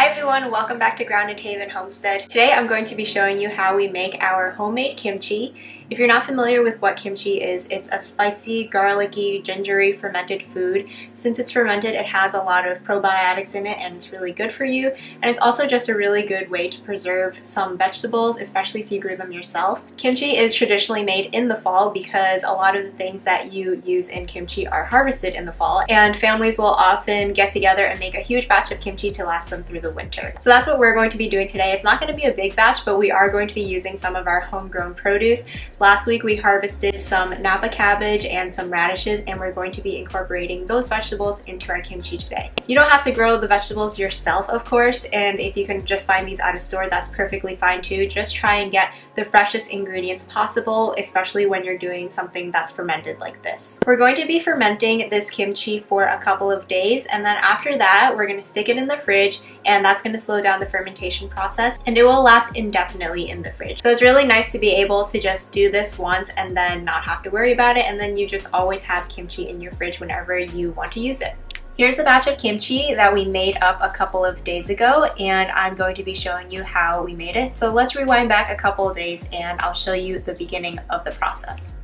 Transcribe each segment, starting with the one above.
Hi everyone, welcome back to Grounded Haven Homestead. Today I'm going to be showing you how we make our homemade kimchi. If you're not familiar with what kimchi is, it's a spicy, garlicky, gingery fermented food. Since it's fermented, it has a lot of probiotics in it and it's really good for you. And it's also just a really good way to preserve some vegetables, especially if you grew them yourself. Kimchi is traditionally made in the fall because a lot of the things that you use in kimchi are harvested in the fall, and families will often get together and make a huge batch of kimchi to last them through the winter. So that's what we're going to be doing today. It's not going to be a big batch, but we are going to be using some of our homegrown produce. Last week we harvested some Napa cabbage and some radishes, and we're going to be incorporating those vegetables into our kimchi today. You don't have to grow the vegetables yourself, of course, and if you can just find these out of store, that's perfectly fine too. Just try and get the freshest ingredients possible, especially when you're doing something that's fermented like this. We're going to be fermenting this kimchi for a couple of days, and then after that we're going to stick it in the fridge, and that's going to slow down the fermentation process, and it will last indefinitely in the fridge. So it's really nice to be able to just do this once and then not have to worry about it, and then you just always have kimchi in your fridge whenever you want to use it. Here's the batch of kimchi that we made up a couple of days ago, and I'm going to be showing you how we made it. So let's rewind back a couple of days and I'll show you the beginning of the process.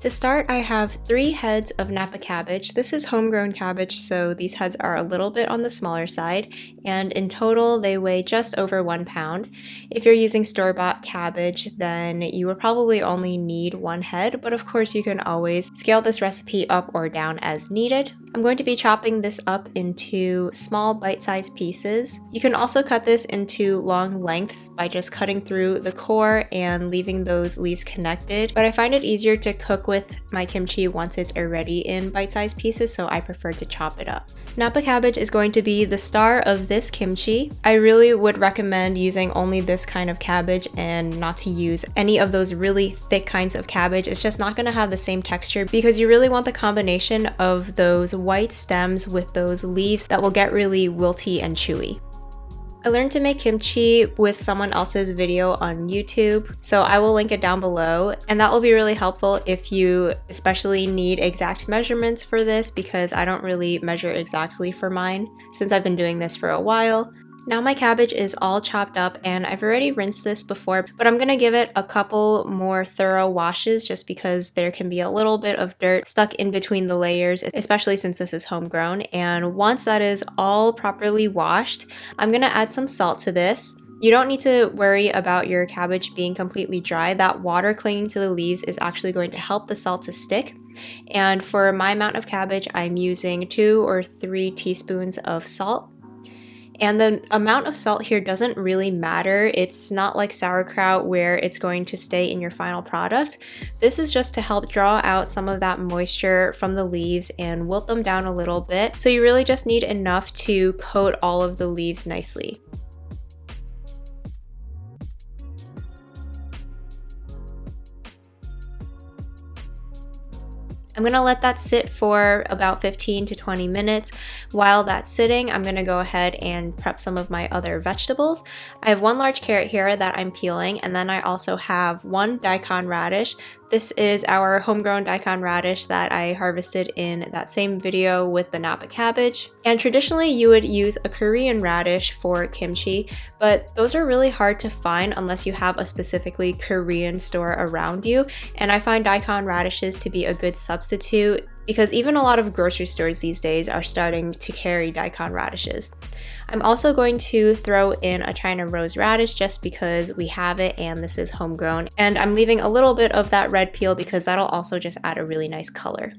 To start, I have 3 heads of Napa cabbage. This is homegrown cabbage, so these heads are a little bit on the smaller side, and in total they weigh just over 1 pound. If you're using store-bought cabbage, then you will probably only need 1 head, but of course you can always scale this recipe up or down as needed. I'm going to be chopping this up into small bite-sized pieces. You can also cut this into long lengths by just cutting through the core and leaving those leaves connected, but I find it easier to cook with my kimchi once it's already in bite-sized pieces, so I prefer to chop it up. Napa cabbage is going to be the star of this kimchi. I really would recommend using only this kind of cabbage and not to use any of those really thick kinds of cabbage. It's just not going to have the same texture because you really want the combination of those white stems with those leaves that will get really wilty and chewy. I learned to make kimchi with someone else's video on YouTube, so I will link it down below, and that will be really helpful if you especially need exact measurements for this, because I don't really measure exactly for mine since I've been doing this for a while. Now my cabbage is all chopped up, and I've already rinsed this before, but I'm gonna give it a couple more thorough washes just because there can be a little bit of dirt stuck in between the layers, especially since this is homegrown. And once that is all properly washed, I'm gonna add some salt to this. You don't need to worry about your cabbage being completely dry. That water clinging to the leaves is actually going to help the salt to stick. And for my amount of cabbage, I'm using 2 or 3 teaspoons of salt. And the amount of salt here doesn't really matter. It's not like sauerkraut where it's going to stay in your final product. This is just to help draw out some of that moisture from the leaves and wilt them down a little bit. So you really just need enough to coat all of the leaves nicely. I'm gonna let that sit for about 15 to 20 minutes. While that's sitting, I'm gonna go ahead and prep some of my other vegetables. I have 1 large carrot here that I'm peeling, and then I also have 1 daikon radish. This is our homegrown daikon radish that I harvested in that same video with the Napa cabbage. And traditionally you would use a Korean radish for kimchi, but those are really hard to find unless you have a specifically Korean store around you. And I find daikon radishes to be a good substitute because even a lot of grocery stores these days are starting to carry daikon radishes. I'm also going to throw in a China rose radish just because we have it and this is homegrown. And I'm leaving a little bit of that red peel because that'll also just add a really nice color.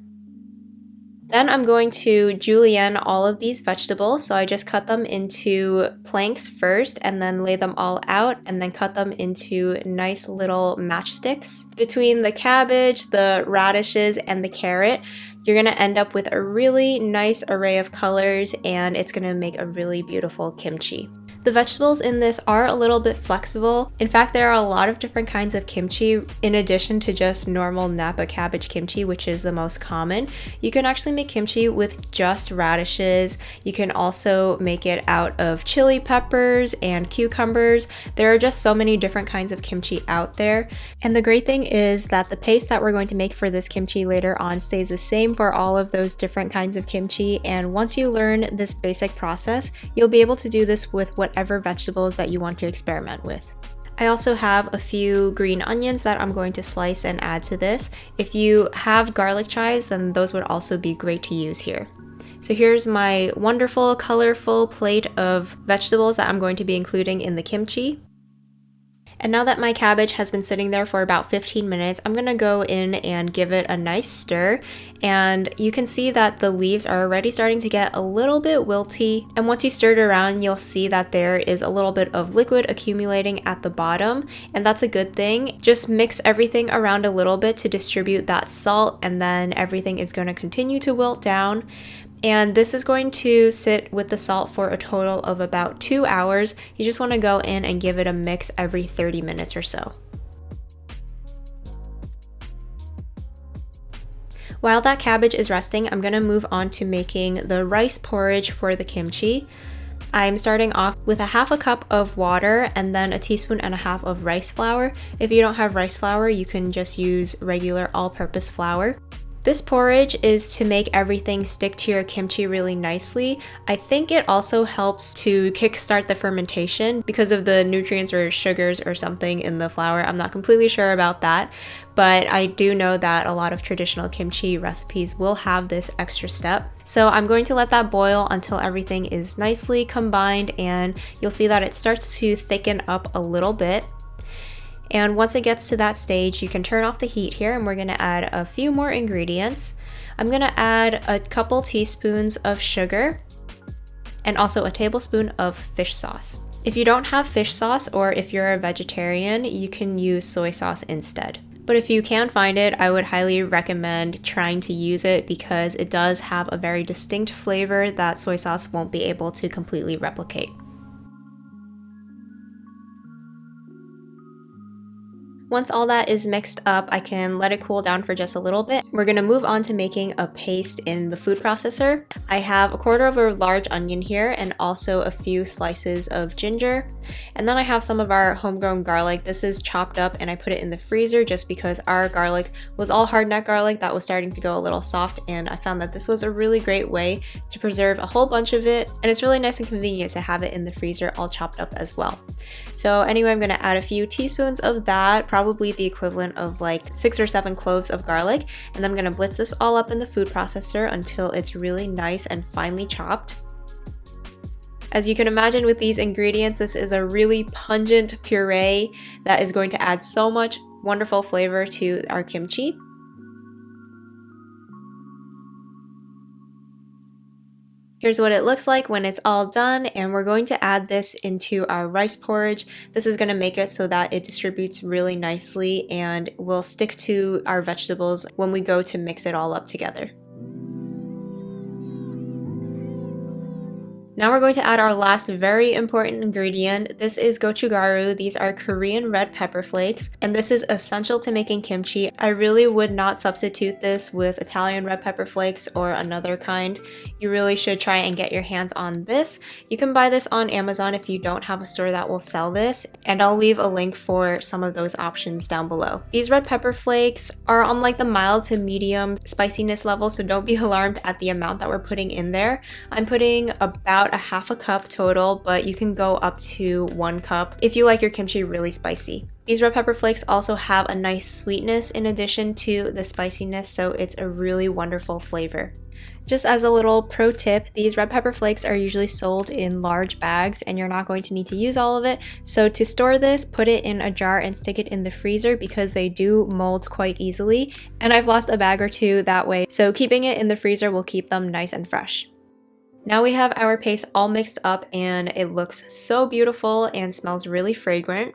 Then I'm going to julienne all of these vegetables, so I just cut them into planks first and then lay them all out and then cut them into nice little matchsticks. Between the cabbage, the radishes, and the carrot, you're going to end up with a really nice array of colors, and it's going to make a really beautiful kimchi. The vegetables in this are a little bit flexible. In fact, there are a lot of different kinds of kimchi in addition to just normal Napa cabbage kimchi, which is the most common. You can actually make kimchi with just radishes. You can also make it out of chili peppers and cucumbers. There are just so many different kinds of kimchi out there. And the great thing is that the paste that we're going to make for this kimchi later on stays the same for all of those different kinds of kimchi. And once you learn this basic process, you'll be able to do this with whatever vegetables that you want to experiment with. I also have a few green onions that I'm going to slice and add to this. If you have garlic chives, then those would also be great to use here. So here's my wonderful, colorful plate of vegetables that I'm going to be including in the kimchi. And now that my cabbage has been sitting there for about 15 minutes, I'm gonna go in and give it a nice stir. And you can see that the leaves are already starting to get a little bit wilty. And once you stir it around, you'll see that there is a little bit of liquid accumulating at the bottom. And that's a good thing. Just mix everything around a little bit to distribute that salt, and then everything is gonna continue to wilt down. And this is going to sit with the salt for a total of about 2 hours. You just want to go in and give it a mix every 30 minutes or so. While that cabbage is resting, I'm going to move on to making the rice porridge for the kimchi. I'm starting off with a half a cup of water and then a teaspoon and a half of rice flour. If you don't have rice flour, you can just use regular all-purpose flour. This porridge is to make everything stick to your kimchi really nicely. I think it also helps to kickstart the fermentation because of the nutrients or sugars or something in the flour. I'm not completely sure about that, but I do know that a lot of traditional kimchi recipes will have this extra step. So I'm going to let that boil until everything is nicely combined, and you'll see that it starts to thicken up a little bit. And once it gets to that stage, you can turn off the heat here, and we're going to add a few more ingredients. I'm going to add a couple teaspoons of sugar and also a tablespoon of fish sauce. If you don't have fish sauce, or if you're a vegetarian, you can use soy sauce instead. But if you can find it, I would highly recommend trying to use it because it does have a very distinct flavor that soy sauce won't be able to completely replicate. Once all that is mixed up, I can let it cool down for just a little bit. We're gonna move on to making a paste in the food processor. I have a quarter of a large onion here and also a few slices of ginger. And then I have some of our homegrown garlic. This is chopped up and I put it in the freezer just because our garlic was all hard nut garlic that was starting to go a little soft, and I found that this was a really great way to preserve a whole bunch of it, and it's really nice and convenient to have it in the freezer all chopped up as well. So anyway, I'm gonna add a few teaspoons of that, probably the equivalent of like 6 or 7 cloves of garlic, and then I'm gonna blitz this all up in the food processor until it's really nice and finely chopped. As you can imagine with these ingredients, this is a really pungent puree that is going to add so much wonderful flavor to our kimchi. Here's what it looks like when it's all done, and we're going to add this into our rice porridge. This is going to make it so that it distributes really nicely and will stick to our vegetables when we go to mix it all up together. Now we're going to add our last very important ingredient. This is gochugaru. These are Korean red pepper flakes, and this is essential to making kimchi. I really would not substitute this with Italian red pepper flakes or another kind. You really should try and get your hands on this. You can buy this on Amazon if you don't have a store that will sell this, and I'll leave a link for some of those options down below. These red pepper flakes are on like the mild to medium spiciness level, so don't be alarmed at the amount that we're putting in there. I'm putting about a half a cup total, but you can go up to 1 cup if you like your kimchi really spicy. These red pepper flakes also have a nice sweetness in addition to the spiciness, so it's a really wonderful flavor. Just as a little pro tip, these red pepper flakes are usually sold in large bags and you're not going to need to use all of it. So to store this, put it in a jar and stick it in the freezer because they do mold quite easily. And I've lost a bag or 2 that way, so keeping it in the freezer will keep them nice and fresh. Now we have our paste all mixed up and it looks so beautiful and smells really fragrant.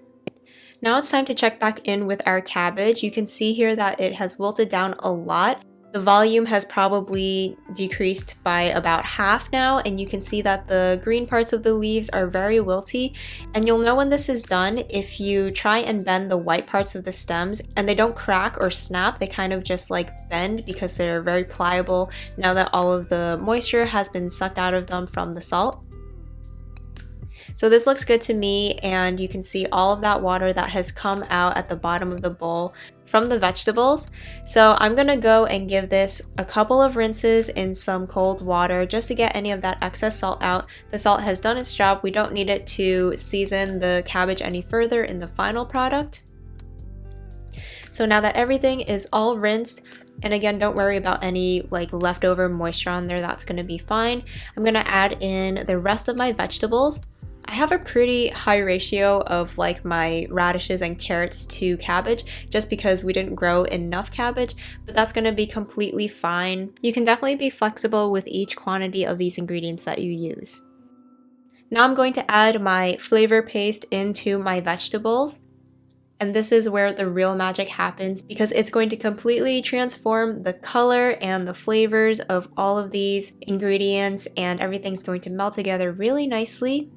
Now it's time to check back in with our cabbage. You can see here that it has wilted down a lot. The volume has probably decreased by about half now, and you can see that the green parts of the leaves are very wilty. And you'll know when this is done if you try and bend the white parts of the stems and they don't crack or snap, they kind of just like bend because they're very pliable now that all of the moisture has been sucked out of them from the salt. So this looks good to me, and you can see all of that water that has come out at the bottom of the bowl from the vegetables. So I'm gonna go and give this a couple of rinses in some cold water just to get any of that excess salt out. The salt has done its job. We don't need it to season the cabbage any further in the final product. So now that everything is all rinsed, and again, don't worry about any like leftover moisture on there, that's gonna be fine. I'm gonna add in the rest of my vegetables. I have a pretty high ratio of like my radishes and carrots to cabbage just because we didn't grow enough cabbage, but that's going to be completely fine. You can definitely be flexible with each quantity of these ingredients that you use. Now I'm going to add my flavor paste into my vegetables. And this is where the real magic happens because it's going to completely transform the color and the flavors of all of these ingredients, and everything's going to melt together really nicely.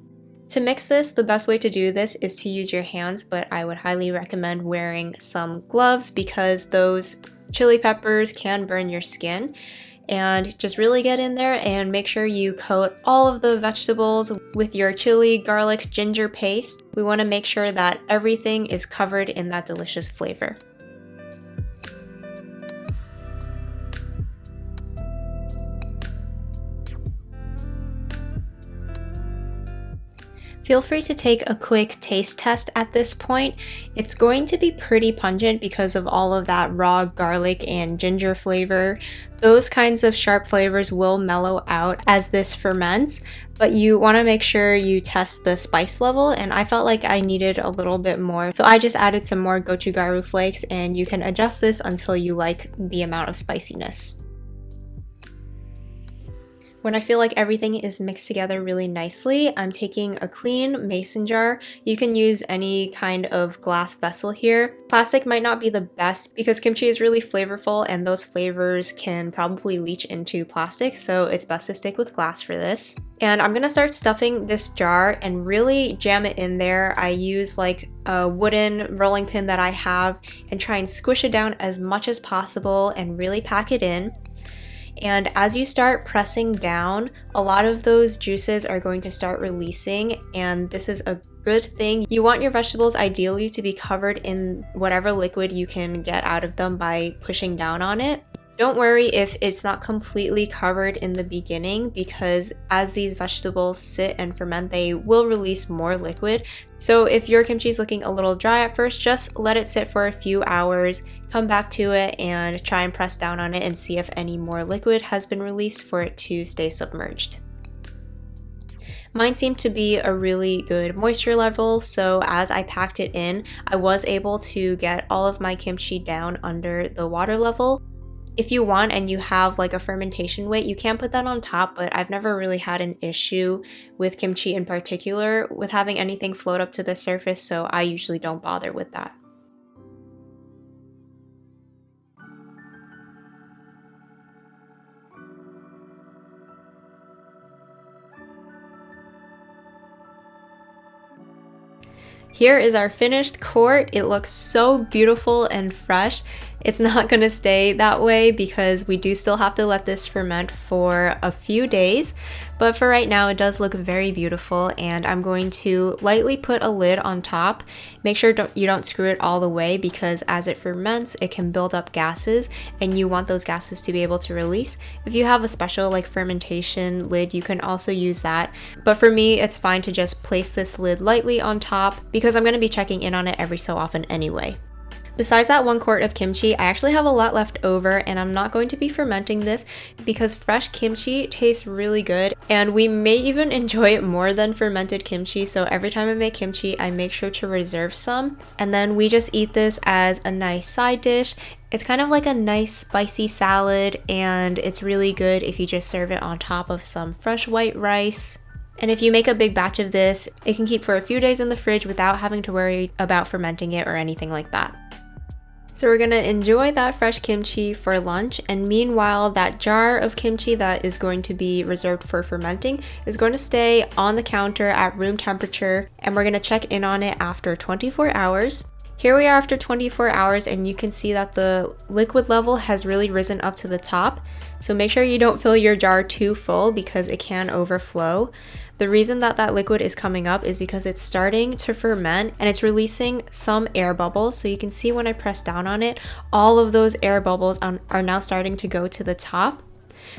To mix this, the best way to do this is to use your hands, but I would highly recommend wearing some gloves because those chili peppers can burn your skin. And just really get in there and make sure you coat all of the vegetables with your chili, garlic, ginger paste. We want to make sure that everything is covered in that delicious flavor. Feel free to take a quick taste test at this point. It's going to be pretty pungent because of all of that raw garlic and ginger flavor. Those kinds of sharp flavors will mellow out as this ferments, but you want to make sure you test the spice level, and I felt like I needed a little bit more. So I just added some more gochugaru flakes, and you can adjust this until you like the amount of spiciness. When I feel like everything is mixed together really nicely, I'm taking a clean mason jar. You can use any kind of glass vessel here. Plastic might not be the best because kimchi is really flavorful and those flavors can probably leach into plastic, so it's best to stick with glass for this. And I'm gonna start stuffing this jar and really jam it in there. I use like a wooden rolling pin that I have and try and squish it down as much as possible and really pack it in. And as you start pressing down, a lot of those juices are going to start releasing, and this is a good thing. You want your vegetables ideally to be covered in whatever liquid you can get out of them by pushing down on it. Don't worry if it's not completely covered in the beginning, because as these vegetables sit and ferment, they will release more liquid. So if your kimchi is looking a little dry at first, just let it sit for a few hours, come back to it and try and press down on it and see if any more liquid has been released for it to stay submerged. Mine seemed to be a really good moisture level, so as I packed it in, I was able to get all of my kimchi down under the water level. If you want and you have like a fermentation weight, you can put that on top, but I've never really had an issue with kimchi in particular with having anything float up to the surface, so I usually don't bother with that. Here is our finished quart. It looks so beautiful and fresh. It's not going to stay that way because we do still have to let this ferment for a few days, but for right now it does look very beautiful, and I'm going to lightly put a lid on top. Make sure you don't screw it all the way because as it ferments it can build up gases and you want those gases to be able to release. If you have a special like fermentation lid, you can also use that, but for me it's fine to just place this lid lightly on top because I'm going to be checking in on it every so often anyway. Besides that 1 quart of kimchi, I actually have a lot left over, and I'm not going to be fermenting this because fresh kimchi tastes really good, and we may even enjoy it more than fermented kimchi. So every time I make kimchi, I make sure to reserve some, and then we just eat this as a nice side dish. It's kind of like a nice spicy salad, and it's really good if you just serve it on top of some fresh white rice. And if you make a big batch of this, it can keep for a few days in the fridge without having to worry about fermenting it or anything like that. So we're gonna enjoy that fresh kimchi for lunch, and meanwhile that jar of kimchi that is going to be reserved for fermenting is going to stay on the counter at room temperature, and we're gonna check in on it after 24 hours. Here we are after 24 hours, and you can see that the liquid level has really risen up to the top. So make sure you don't fill your jar too full because it can overflow. The reason that that liquid is coming up is because it's starting to ferment and it's releasing some air bubbles. So you can see when I press down on it, all of those air bubbles are now starting to go to the top.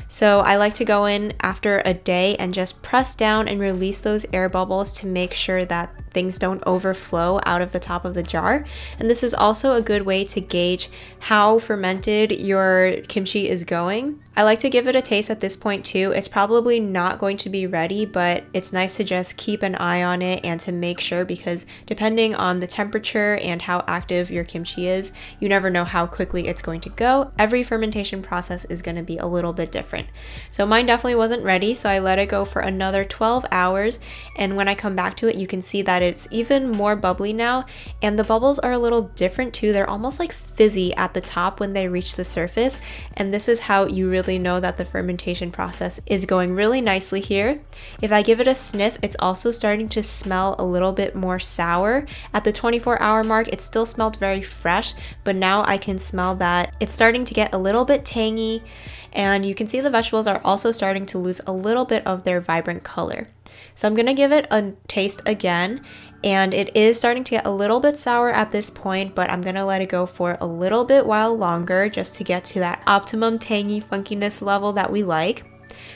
So I like to go in after a day and just press down and release those air bubbles to make sure that things don't overflow out of the top of the jar. And this is also a good way to gauge how fermented your kimchi is going. I like to give it a taste at this point too. It's probably not going to be ready, but it's nice to just keep an eye on it and to make sure, because depending on the temperature and how active your kimchi is, you never know how quickly it's going to go. Every fermentation process is going to be a little bit different. So mine definitely wasn't ready, so I let it go for another 12 hours. And when I come back to it, you can see that it's even more bubbly now, and the bubbles are a little different too. They're almost like fizzy at the top when they reach the surface, and this is how you really know that the fermentation process is going really nicely here. If I give it a sniff, it's also starting to smell a little bit more sour. At the 24-hour mark, it still smelled very fresh, but now I can smell that it's starting to get a little bit tangy, and you can see the vegetables are also starting to lose a little bit of their vibrant color. So I'm gonna give it a taste again, and it is starting to get a little bit sour at this point, but I'm gonna let it go for a little bit while longer just to get to that optimum tangy funkiness level that we like.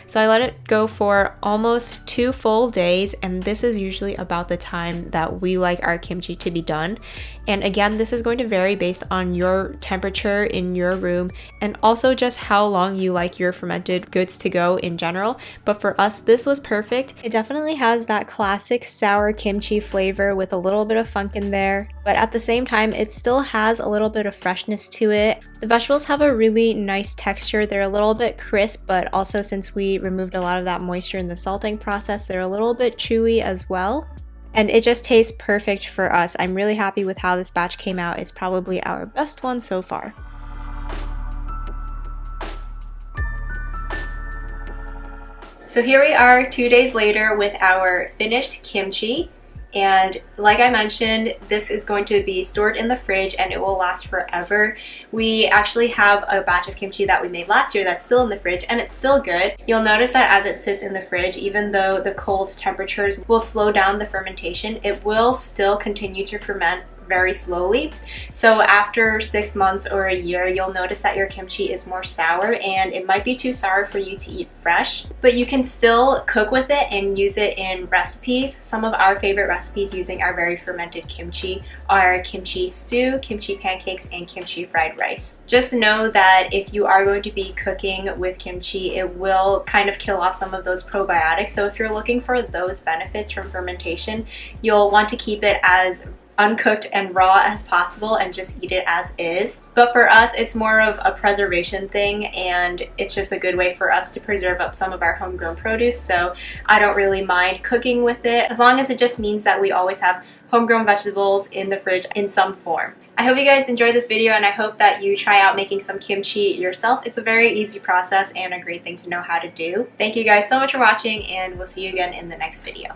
So I let it go for almost 2 full days, and this is usually about the time that we like our kimchi to be done. And again, this is going to vary based on your temperature in your room and also just how long you like your fermented goods to go in general. But for us, this was perfect. It definitely has that classic sour kimchi flavor with a little bit of funk in there, but at the same time, it still has a little bit of freshness to it. The vegetables have a really nice texture. They're a little bit crisp, but also since we removed a lot of that moisture in the salting process, they're a little bit chewy as well. And it just tastes perfect for us. I'm really happy with how this batch came out. It's probably our best one so far. So here we are 2 days later with our finished kimchi. And like I mentioned, this is going to be stored in the fridge and it will last forever. We actually have a batch of kimchi that we made last year that's still in the fridge and it's still good. You'll notice that as it sits in the fridge, even though the cold temperatures will slow down the fermentation, it will still continue to ferment very slowly. So after 6 months or a year, you'll notice that your kimchi is more sour and it might be too sour for you to eat fresh, but you can still cook with it and use it in recipes. Some of our favorite recipes using our very fermented kimchi are kimchi stew, kimchi pancakes, and kimchi fried rice. Just know that if you are going to be cooking with kimchi, it will kind of kill off some of those probiotics. So if you're looking for those benefits from fermentation, you'll want to keep it as uncooked and raw as possible and just eat it as is. But for us, it's more of a preservation thing, and it's just a good way for us to preserve up some of our homegrown produce. So I don't really mind cooking with it, as long as it just means that we always have homegrown vegetables in the fridge in some form. I hope you guys enjoyed this video, and I hope that you try out making some kimchi yourself. It's a very easy process and a great thing to know how to do. Thank you guys so much for watching, and we'll see you again in the next video.